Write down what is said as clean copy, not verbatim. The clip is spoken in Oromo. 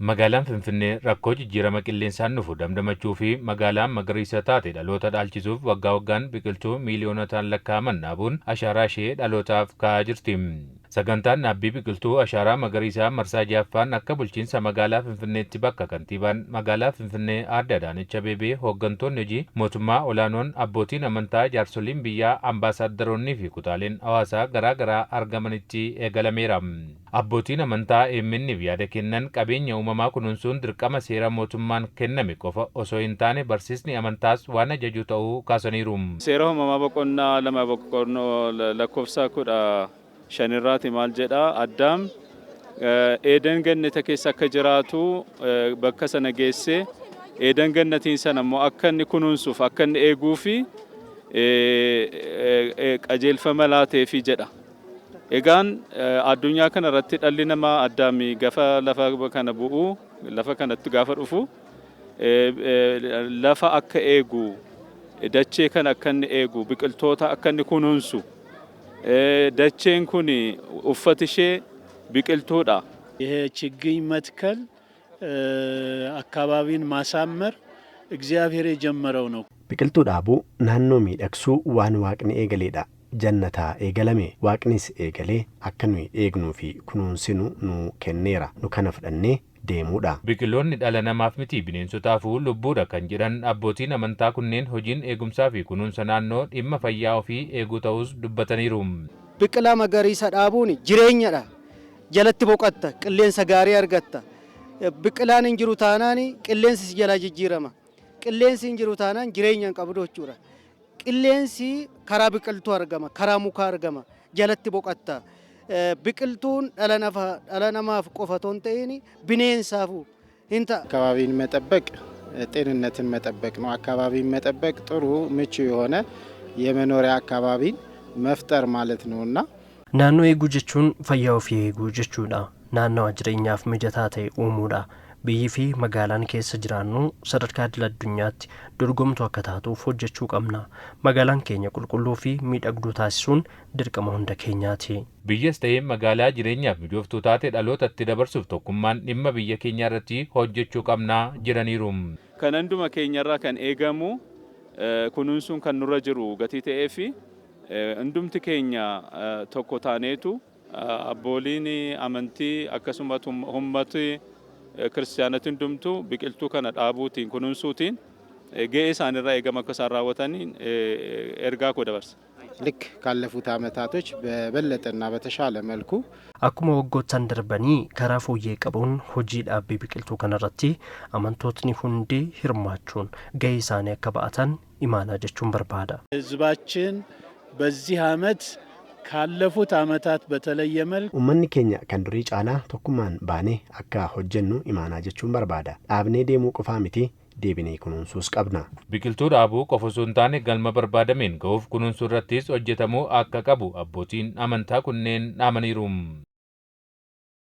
Magaalaan Finfinnee rakkoo jijjiirama qilleensaan dhufu damdamachuu fi magaalaan magariisa taate dhaloota dhaalchisuuf waggaa waggaan biqiltuu miiliyoonotaan lakkaa'aman dhaabuun ashaaraa ishee dhalootaaf kaa'aa jirti. Sagantaan dhaabbii biqiltuu ashaaraa magariisaa marsaa ja'affaan akka bulchiinsa magaalaa Finfinneetti bakka kantiibaan magaalaa Finfinnee Aadde Adaanech Abeebee hooggantoonni hojii mootummaa olaanoon abbootiin amantaa jaarsoliin biyyaa ambaasaaddoroonnii fi kutaaleen hawaasaa garaa garaa argamanitti eegalameera. Abbootiin amantaa eemminniif yaada kennan qabeenya uumamaa kunuunsuun dirqama seera mootummaan kenname qofa osoo hin taane barsiisni amantaas waan ajaju ta'uu kaasaniiru. Seera uumamaa boqonnaa 2 lakkoofsa 15 maal jedha? Addaam Eeden gannata keessa akka jiraatu bakka sana geesse Eeden gannatiin sana immoo akka inni kunuunsuuf akka inni eeguu fi qajeelfama laateefi jedha. Egaan addunyaa kana irratti dhalli namaa Addaamii gafa lafa kana bu'u lafa kanatti gaafa dhufu lafa akka eegu dachee kana akka inni eegu biqiltoota akka inni kunuunsu dacheen kun uffati ishee biqiltuudha. ይሄ ችግኝ መትከል አካባቢን ማሳመር እግዚአብሔር የጀመረው ነው። biqiltuu dhaabuu naannoo miidhagsuu waan waaqni eegaleedha. Jannataa eegalame waaqnis eegalee akka nuyi eegnuu fi kunuunsinu nu kenneera. Nu kana fudhannee deemuudha. Biqiloonni dhala namaaf miti bineensotaafuu lubbuudha kan jedhan abbootiin amantaa kunneen hojiin eegumsaa fi kunuunsa naannoo dhimma fayyaa ofii eeguu ta'us dubbataniiru. Biqilaa magariisa dhaabuun jireenyadha. Jalatti boqotta, qilleensa gaarii argatta. Biqilaan hin jiru taanaan qilleensi jalaa jijjiirama. Qilleensi hin jiru taanaan jireenya hin qabdu jechuudha. Qilleensi karaa biqiltuu argama, karaa mukaa argama, jalatti boqotta. Biqiltuun dhala namaaf qofa osoo hin ta'in bineensaaf hin ta'a. አካባቢን መጠበቅ ጤንነትን መጠበቅ ነው። አካባቢን መጠበቅ ጥሩ ምቹ የሆነ የመኖሪያ አካባቢን መፍጠር ማለት ነውና naannoo eeguu jechuun fayyaa ofii eeguu jechuudha. Naannoo jireenyaaf mijataa ta'e uumuudha. Biyyi fi magaalaan keessa jiraannu sadarkaa addunyaatti dorgomtuu akka taatuuf hojjechuu qabna. Magaalaan keenya qulqulluu fi miidhagduu taasisuun dirqama hunda keenyaati. Biyyas ta'ee magaalaa jireenyaaf mijooftuu taate dhalootatti dabarsuuf tokkummaan dhimma biyya keenyaa irratti hojjechuu qabna jedhaniiru. Kan hunduma keenyarraa kan eegamu kunuunsuun kan nurra jiru gatii ta'ee fi hundumti keenya tokko taaneetu abbooliin amantii akkasumas ummati kiristaanatti hundumtu biqiltuu kana dhaabuutiin kunuunsuutiin ga'ee isaanirraa eegama akka isaan raawwataniin ergaa koo dabarsa. ልክ ካለፉት አመታቶች በበለጠና በተሻለ መልኩ akkuma waggoottan darbanii karaa fooyyee qabuun hojii dhaabbii biqiltuu kanarratti amantootni hundi hirmaachuun ga'ee isaanii akka ba'atan imaanaa jechuun barbaada. ህዝባችን በዚህ አመት ካለፉት አመታት በተለየ መልኩ ummanni keenya kan durii caalaa tokkummaan baanee akka hojjennu imaanaa jechuun barbaada. Dhaabnee deemuu qofaa miti deebinee kunuunsuus qabna. Biqiltuu dhaabuu qofa osoo hin taane galma barbaadameen ga'uuf kunuunsuu irrattis hojjetamuu akka qabu abbootiin amantaa kunneen dhaamaniiru.